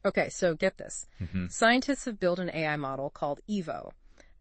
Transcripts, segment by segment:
Okay, so get this. Scientists have built an AI model called EVO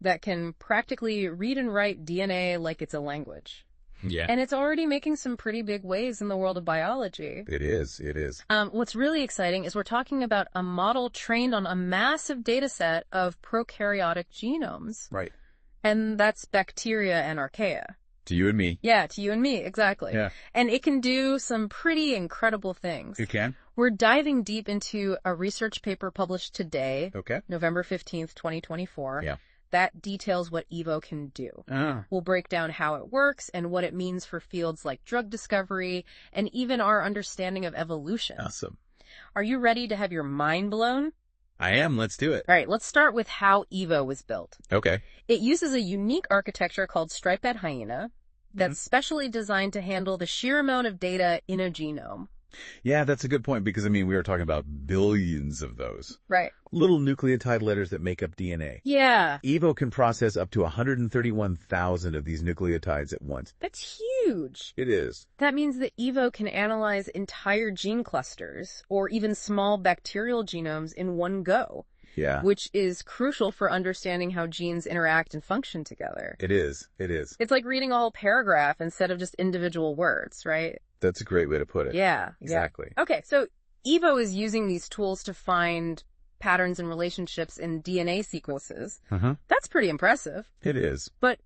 that can practically read and write DNA like it's a language. Yeah. And it's already making some pretty big waves in the world of biology. It is. What's really exciting is we're talking about a model trained on a massive data set of prokaryotic genomes. Right. And that's bacteria and archaea. To you and me. Yeah, to you and me, exactly. Yeah. And it can do some pretty incredible things. It can? We're diving deep into a research paper published today, Okay. November 15th, 2024. Yeah. That details what EVO can do. Ah. We'll break down how it works and what it means for fields like drug discovery and even our understanding of evolution. Awesome. Are you ready to have your mind blown? I am. Let's do it. All right, let's start with how EVO was built. Okay. It uses a unique architecture called StripedHyena that's specially designed to handle the sheer amount of data in a genome. Yeah, that's a good point because, we are talking about billions of those. Right. Little nucleotide letters that make up DNA. Yeah. EVO can process up to 131,000 of these nucleotides at once. That's huge. It is. That means that EVO can analyze entire gene clusters or even small bacterial genomes in one go. Yeah. Which is crucial for understanding how genes interact and function together. It is. It's like reading a whole paragraph instead of just individual words, right? That's a great way to put it. Yeah. Exactly. Yeah. Okay, so EVO is using these tools to find patterns and relationships in DNA sequences. That's pretty impressive. It is. But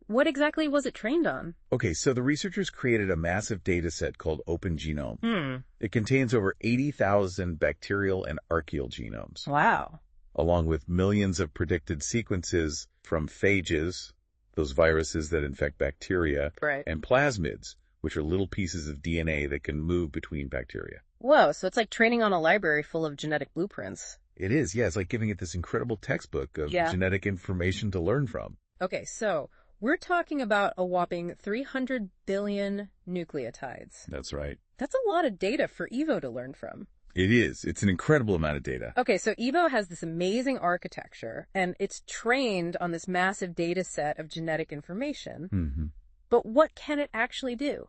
what exactly was it trained on? Okay, so the researchers created a massive data set called Open Genome. It contains over 80,000 bacterial and archaeal genomes. Wow. Along with millions of predicted sequences from phages, those viruses that infect bacteria, Right. and plasmids, which are little pieces of DNA that can move between bacteria. Whoa, so it's like training on a library full of genetic blueprints. It is, yeah. It's like giving it this incredible textbook of genetic information to learn from. Okay, so we're talking about a whopping 300 billion nucleotides. That's right. That's a lot of data for EVO to learn from. It is. It's an incredible amount of data. Okay, so EVO has this amazing architecture, and it's trained on this massive data set of genetic information. But what can it actually do?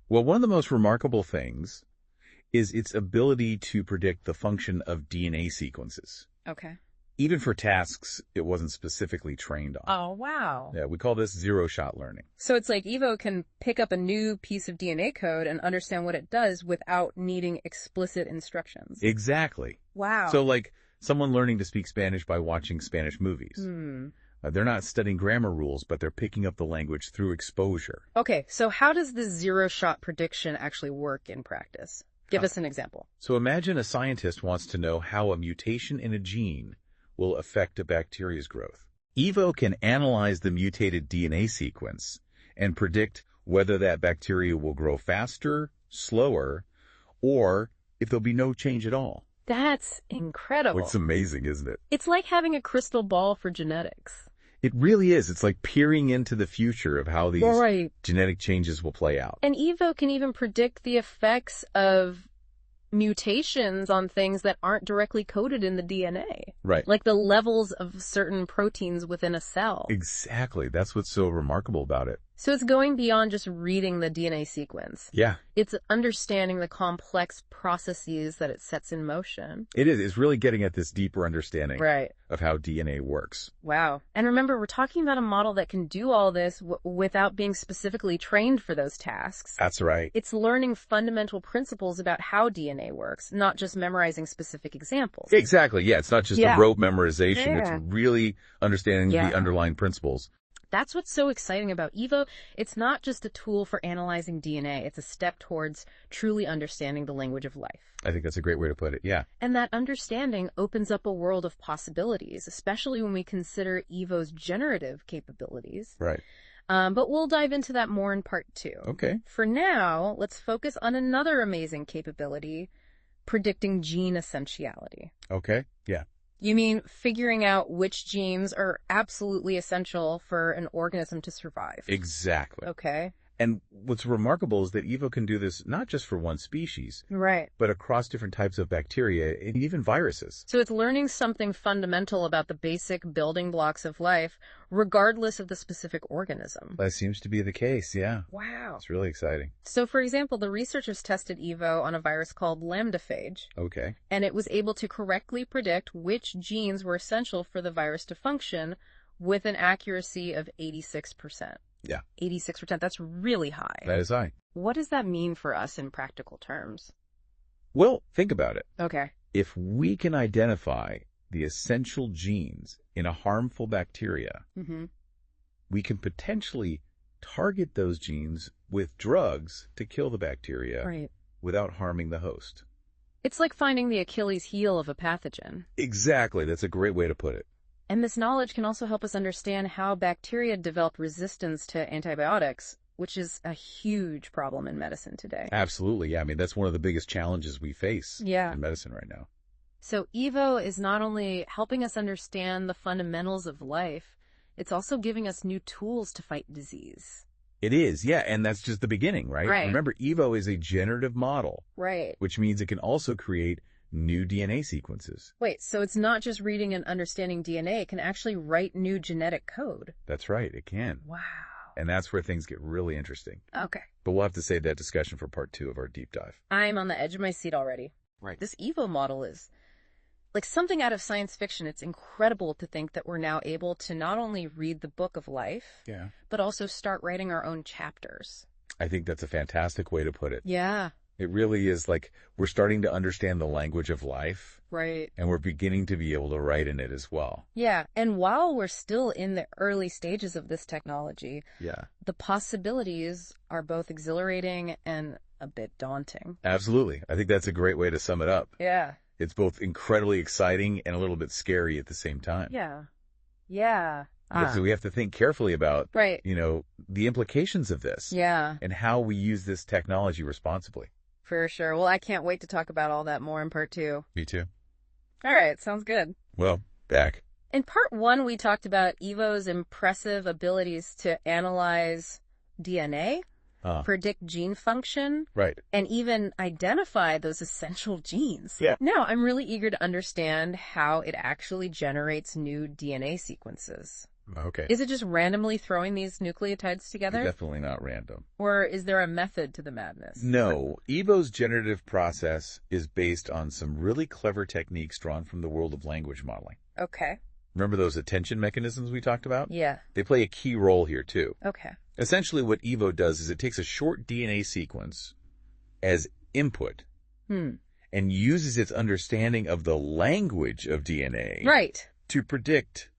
Well, one of the most remarkable things is its ability to predict the function of DNA sequences. Okay. Even for tasks it wasn't specifically trained on. Oh, wow. Yeah, we call this zero-shot learning. So it's like EVO can pick up a new piece of DNA code and understand what it does without needing explicit instructions. Exactly. Wow. So like someone learning to speak Spanish by watching Spanish movies. They're not studying grammar rules, but they're picking up the language through exposure. Okay, so how does this zero-shot prediction actually work in practice? Give us an example. So imagine a scientist wants to know how a mutation in a gene will affect a bacteria's growth. EVO can analyze the mutated DNA sequence and predict whether that bacteria will grow faster, slower, or if there'll be no change at all. That's incredible. It's amazing, isn't it? It's like having a crystal ball for genetics. It really is. It's like peering into the future of how these genetic changes will play out. And EVO can even predict the effects of mutations on things that aren't directly coded in the DNA. Right. Like the levels of certain proteins within a cell. Exactly. That's what's so remarkable about it. So it's going beyond just reading the DNA sequence. Yeah. It's understanding the complex processes that it sets in motion. It is. It's really getting at this deeper understanding of how DNA works. Wow. And remember, we're talking about a model that can do all this without being specifically trained for those tasks. That's right. It's learning fundamental principles about how DNA works, not just memorizing specific examples. Exactly. Yeah. It's not just a rote memorization. It's really understanding the underlying principles. That's what's so exciting about EVO. It's not just a tool for analyzing DNA. It's a step towards truly understanding the language of life. I think that's a great way to put it, yeah. And that understanding opens up a world of possibilities, especially when we consider EVO's generative capabilities. Right. But we'll dive into that more in part 2. Okay. For now, let's focus on another amazing capability, predicting gene essentiality. Okay, yeah. You mean figuring out which genes are absolutely essential for an organism to survive? Exactly. Okay. And what's remarkable is that Evo can do this not just for one species, Right. but across different types of bacteria and even viruses. So it's learning something fundamental about the basic building blocks of life, regardless of the specific organism. That seems to be the case, yeah. Wow. It's really exciting. So, for example, the researchers tested Evo on a virus called lambdaphage, Okay. and it was able to correctly predict which genes were essential for the virus to function with an accuracy of 86%. Yeah. 86%, that's really high. That is high. What does that mean for us in practical terms? Well, think about it. Okay. If we can identify the essential genes in a harmful bacteria, we can potentially target those genes with drugs to kill the bacteria Right. without harming the host. It's like finding the Achilles heel of a pathogen. Exactly. That's a great way to put it. And this knowledge can also help us understand how bacteria develop resistance to antibiotics, which is a huge problem in medicine today. Absolutely. Yeah. I mean, that's one of the biggest challenges we face Yeah. in medicine right now. So Evo is not only helping us understand the fundamentals of life, it's also giving us new tools to fight disease. It is. Yeah. And that's just the beginning, right? Right. Remember, Evo is a generative model, Right. which means it can also create new DNA sequences. Wait, so it's not just reading and understanding DNA, it can actually write new genetic code. That's right. It can. Wow. And that's where things get really interesting. Okay. But we'll have to save that discussion for part 2 of our deep dive. I'm on the edge of my seat already. Right. This Evo model is like something out of science fiction. It's incredible to think that we're now able to not only read the book of life, Yeah. but also start writing our own chapters. I think that's a fantastic way to put it. Yeah. It really is like we're starting to understand the language of life, Right. and we're beginning to be able to write in it as well. Yeah. And while we're still in the early stages of this technology, Yeah. the possibilities are both exhilarating and a bit daunting. Absolutely. I think that's a great way to sum it up. Yeah. It's both incredibly exciting and a little bit scary at the same time. Yeah. Yeah. So we have to think carefully about, Right. the implications of this Yeah, and how we use this technology responsibly. for sure. Well, I can't wait to talk about all that more in part 2. Me too. All right. Sounds good. Well, back. In part 1, we talked about Evo's impressive abilities to analyze DNA, predict gene function, Right. and even identify those essential genes. Yeah. Now, I'm really eager to understand how it actually generates new DNA sequences. Okay. Is it just randomly throwing these nucleotides together? Definitely not random. Or is there a method to the madness? No, Evo's generative process is based on some really clever techniques drawn from the world of language modeling. Okay. Remember those attention mechanisms we talked about? Yeah. They play a key role here too. Okay. Essentially what Evo does is it takes a short DNA sequence as input and uses its understanding of the language of DNA Right. to predict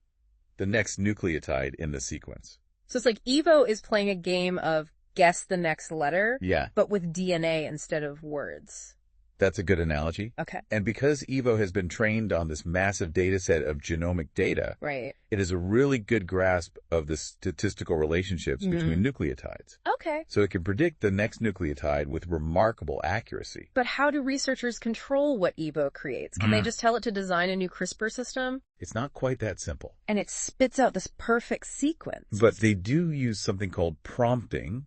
the next nucleotide in the sequence. So it's like Evo is playing a game of guess the next letter, Yeah, but with DNA instead of words. that's a good analogy. Okay. And because Evo has been trained on this massive data set of genomic data, Right. it has a really good grasp of the statistical relationships between nucleotides. Okay. So it can predict the next nucleotide with remarkable accuracy. But how do researchers control what Evo creates? Can they just tell it to design a new CRISPR system? It's not quite that simple. And it spits out this perfect sequence. But they do use something called prompting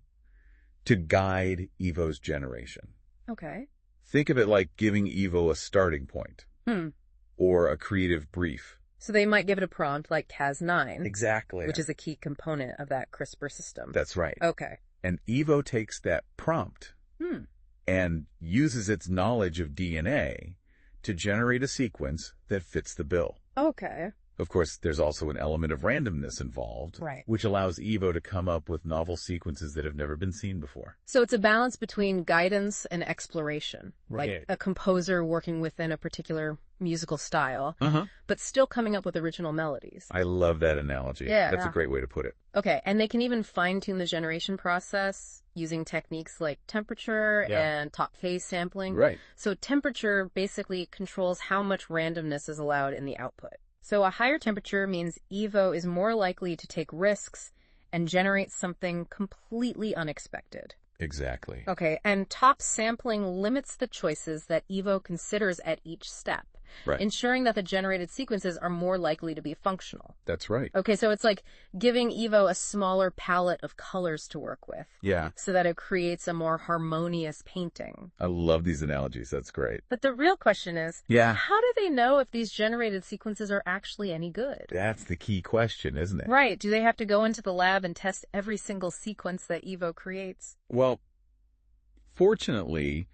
to guide Evo's generation. Okay. Think of it like giving Evo a starting point or a creative brief. So they might give it a prompt like Cas9. Exactly. Which is a key component of that CRISPR system. That's right. Okay. And Evo takes that prompt and uses its knowledge of DNA to generate a sequence that fits the bill. Okay. Of course, there's also an element of randomness involved, Right. which allows Evo to come up with novel sequences that have never been seen before. So it's a balance between guidance and exploration. Right. Like a composer working within a particular musical style, but still coming up with original melodies. I love that analogy. Yeah. That's a great way to put it. Okay, and they can even fine-tune the generation process using techniques like temperature and top phase sampling. Right. So temperature basically controls how much randomness is allowed in the output. So a higher temperature means Evo is more likely to take risks and generate something completely unexpected. Exactly. Okay, and top sampling limits the choices that Evo considers at each step. Right. ensuring that the generated sequences are more likely to be functional. That's right. Okay, so it's like giving Evo a smaller palette of colors to work with. Yeah. So that it creates a more harmonious painting. I love these analogies. That's great. But the real question is, Yeah. how do they know if these generated sequences are actually any good? That's the key question, isn't it? Right. Do they have to go into the lab and test every single sequence that Evo creates? Well, fortunately,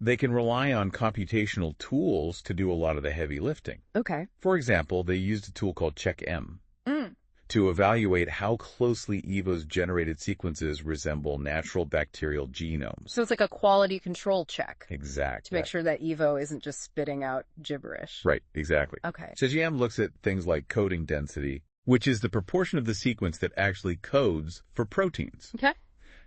they can rely on computational tools to do a lot of the heavy lifting. Okay. For example, they used a tool called CheckM Mm. to evaluate how closely Evo's generated sequences resemble natural bacterial genomes. So it's like a quality control check Exact. to make sure that Evo isn't just spitting out gibberish. Right, exactly. Okay. So CheckM looks at things like coding density, which is the proportion of the sequence that actually codes for proteins. Okay.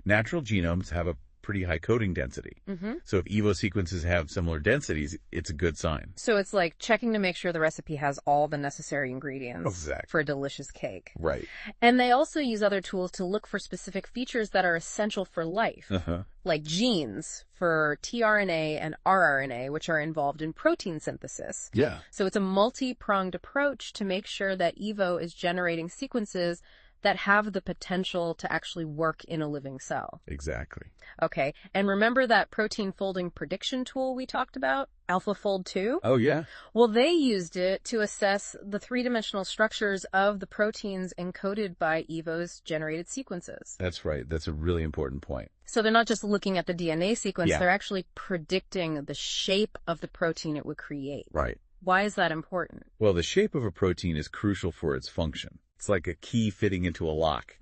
Natural genomes have a pretty high coding density. Mm-hmm. So if Evo sequences have similar densities, it's a good sign. So it's like checking to make sure the recipe has all the necessary ingredients Exactly. for a delicious cake. Right. And they also use other tools to look for specific features that are essential for life, like genes for tRNA and rRNA, which are involved in protein synthesis. Yeah. So it's a multi-pronged approach to make sure that Evo is generating sequences that have the potential to actually work in a living cell. Exactly. Okay, and remember that protein folding prediction tool we talked about, AlphaFold 2? Oh, yeah? Well, they used it to assess the three-dimensional structures of the proteins encoded by Evo's generated sequences. That's right. That's a really important point. So they're not just looking at the DNA sequence, Yeah. they're actually predicting the shape of the protein it would create. Right. Why is that important? Well, the shape of a protein is crucial for its function. It's like a key fitting into a lock.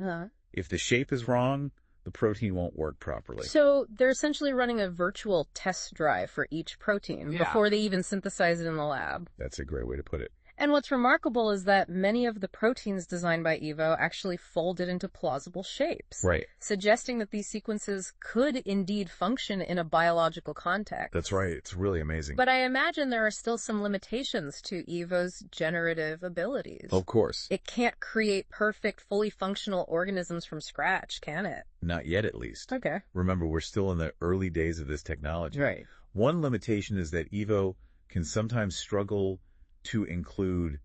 If the shape is wrong, the protein won't work properly. So they're essentially running a virtual test drive for each protein before they even synthesize it in the lab. That's a great way to put it. And what's remarkable is that many of the proteins designed by Evo actually folded into plausible shapes, Right. suggesting that these sequences could indeed function in a biological context. That's right. It's really amazing. But I imagine there are still some limitations to Evo's generative abilities. Of course. It can't create perfect, fully functional organisms from scratch, can it? Not yet, at least. Okay. Remember, we're still in the early days of this technology. Right. One limitation is that Evo can sometimes struggle to include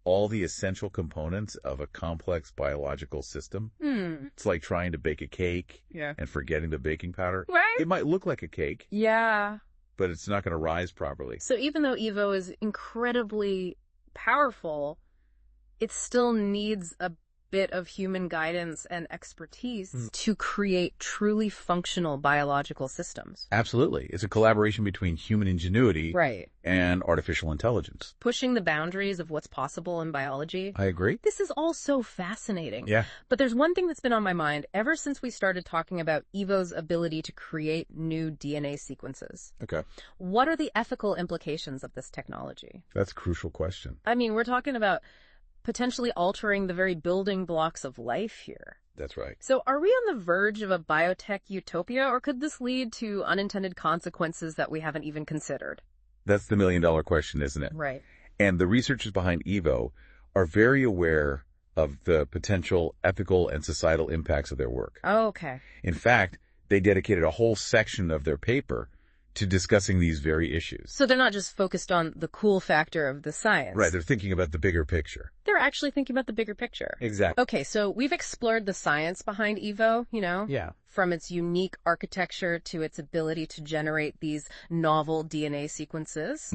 all the essential components of a complex biological system. It's like trying to bake a cake and forgetting the baking powder. Right. It might look like a cake, Yeah. but it's not going to rise properly. So even though Evo is incredibly powerful, it still needs a bit of human guidance and expertise to create truly functional biological systems. Absolutely. It's a collaboration between human ingenuity Right. and artificial intelligence. Pushing the boundaries of what's possible in biology. I agree. This is all so fascinating. Yeah. But there's one thing that's been on my mind ever since we started talking about Evo's ability to create new DNA sequences. Okay. What are the ethical implications of this technology? That's a crucial question. I mean, we're talking about potentially altering the very building blocks of life here. That's right. So are we on the verge of a biotech utopia, or could this lead to unintended consequences that we haven't even considered? That's the million-dollar question, isn't it? Right. And the researchers behind Evo are very aware of the potential ethical and societal impacts of their work. Oh, okay. In fact, they dedicated a whole section of their paper to discussing these very issues. So they're not just focused on the cool factor of the science. Right, they're thinking about the bigger picture. They're actually thinking about the bigger picture. Exactly. Okay, so we've explored the science behind Evo, Yeah. from its unique architecture to its ability to generate these novel DNA sequences.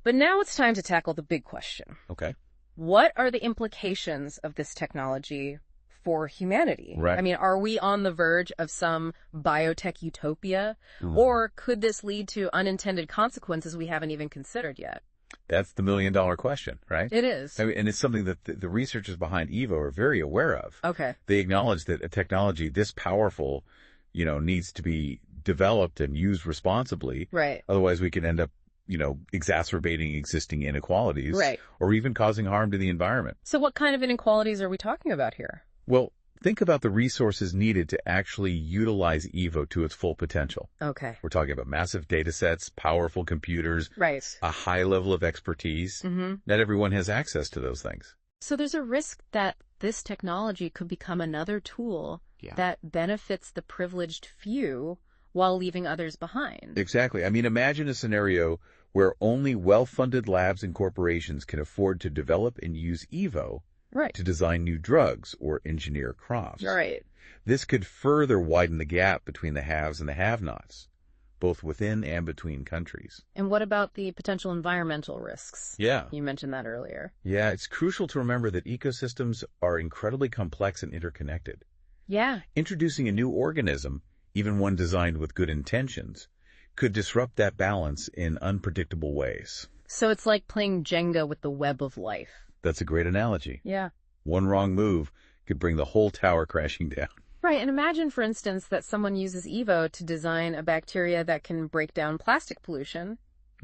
But now it's time to tackle the big question. Okay. What are the implications of this technology for humanity? Right. I mean, are we on the verge of some biotech utopia? Or could this lead to unintended consequences we haven't even considered yet? That's the million-dollar question, right? It is. I mean, and it's something that the researchers behind Evo are very aware of. Okay. They acknowledge that a technology this powerful, needs to be developed and used responsibly. Right. Otherwise, we could end up, exacerbating existing inequalities. Right. Or even causing harm to the environment. So what kind of inequalities are we talking about here? Well, think about the resources needed to actually utilize Evo to its full potential. Okay. We're talking about massive data sets, powerful computers, Right. a high level of expertise. Not everyone has access to those things. So there's a risk that this technology could become another tool that benefits the privileged few while leaving others behind. Exactly. I mean, imagine a scenario where only well-funded labs and corporations can afford to develop and use EVO Right. to design new drugs or engineer crops. Right. This could further widen the gap between the haves and the have-nots, both within and between countries. And what about the potential environmental risks? Yeah. You mentioned that earlier. Yeah, it's crucial to remember that ecosystems are incredibly complex and interconnected. Yeah. Introducing a new organism, even one designed with good intentions, could disrupt that balance in unpredictable ways. So it's like playing Jenga with the web of life. That's a great analogy. Yeah. One wrong move could bring the whole tower crashing down. Right, and imagine, for instance, that someone uses EVO to design a bacteria that can break down plastic pollution.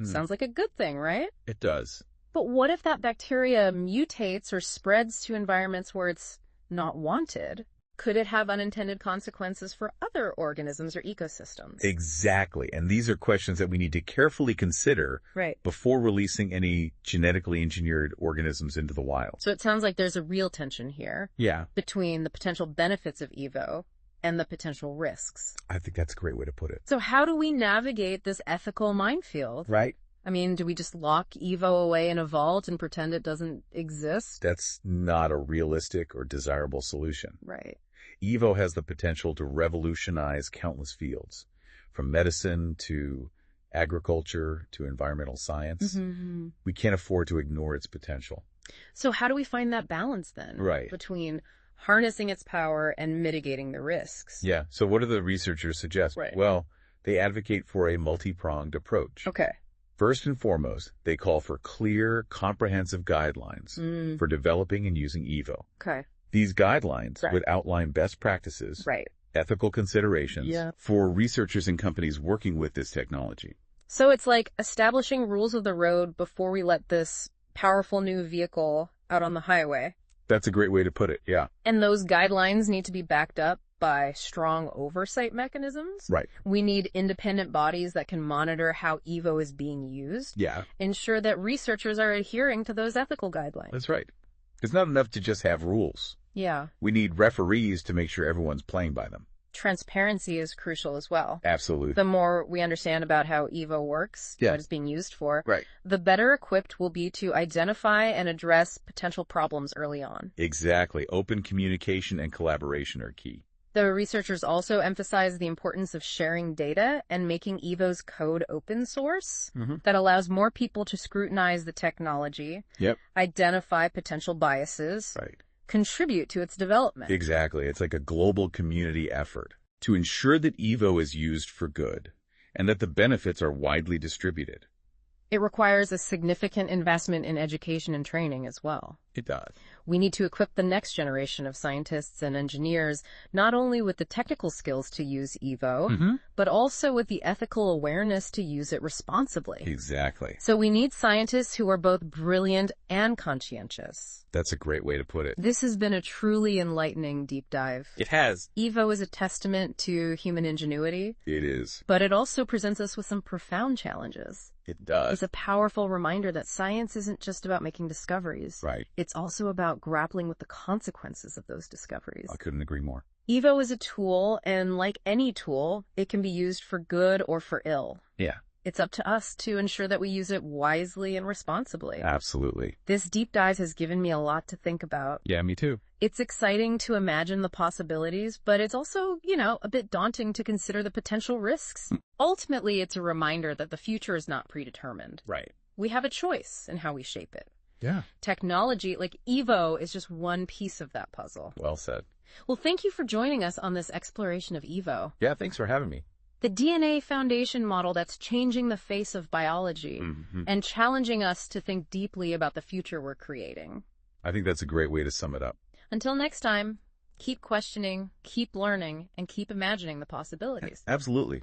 Sounds like a good thing, right? It does. But what if that bacteria mutates or spreads to environments where it's not wanted? Could it have unintended consequences for other organisms or ecosystems? Exactly. And these are questions that we need to carefully consider Right. before releasing any genetically engineered organisms into the wild. So it sounds like there's a real tension here Yeah, between the potential benefits of EVO and the potential risks. I think that's a great way to put it. So how do we navigate this ethical minefield? Right? I mean, do we just lock EVO away in a vault and pretend it doesn't exist? That's not a realistic or desirable solution. Right. EVO has the potential to revolutionize countless fields, from medicine to agriculture to environmental science. Mm-hmm. We can't afford to ignore its potential. So how do we find that balance then? Right. Between harnessing its power and mitigating the risks? Yeah, so what do the researchers suggest? Right. Well, they advocate for a multi-pronged approach. Okay. First and foremost, they call for clear, comprehensive guidelines for developing and using EVO. Okay. These guidelines Right. would outline best practices, Right. ethical considerations Yeah. for researchers and companies working with this technology. So it's like establishing rules of the road before we let this powerful new vehicle out on the highway. That's a great way to put it, yeah. And those guidelines need to be backed up by strong oversight mechanisms. Right. We need independent bodies that can monitor how EVO is being used, Yeah, ensure that researchers are adhering to those ethical guidelines. that's right. It's not enough to just have rules. Yeah. We need referees to make sure everyone's playing by them. Transparency is crucial as well. Absolutely. The more we understand about how EVO works, Yeah. what it's being used for, Right. the better equipped we'll be to identify and address potential problems early on. Exactly. Open communication and collaboration are key. The researchers also emphasize the importance of sharing data and making EVO's code open source that allows more people to scrutinize the technology, Yep. identify potential biases, Right. contribute to its development. Exactly. It's like a global community effort to ensure that EVO is used for good and that the benefits are widely distributed. It requires a significant investment in education and training as well. It does. We need to equip the next generation of scientists and engineers not only with the technical skills to use EVO, but also with the ethical awareness to use it responsibly. Exactly. So we need scientists who are both brilliant and conscientious. That's a great way to put it. This has been a truly enlightening deep dive. It has. EVO is a testament to human ingenuity, It is. but it also presents us with some profound challenges. It does. It's a powerful reminder that science isn't just about making discoveries. Right. It's also about grappling with the consequences of those discoveries. I couldn't agree more. EVO is a tool, and like any tool, it can be used for good or for ill. Yeah. It's up to us to ensure that we use it wisely and responsibly. Absolutely. This deep dive has given me a lot to think about. Yeah, me too. It's exciting to imagine the possibilities, but it's also, a bit daunting to consider the potential risks. Ultimately, it's a reminder that the future is not predetermined. Right. We have a choice in how we shape it. Yeah. Technology, like EVO, is just one piece of that puzzle. Well said. Well, thank you for joining us on this exploration of EVO, Yeah, thanks for having me. the DNA foundation model that's changing the face of biology and challenging us to think deeply about the future we're creating. I think that's a great way to sum it up. Until next time, keep questioning, keep learning, and keep imagining the possibilities. Absolutely.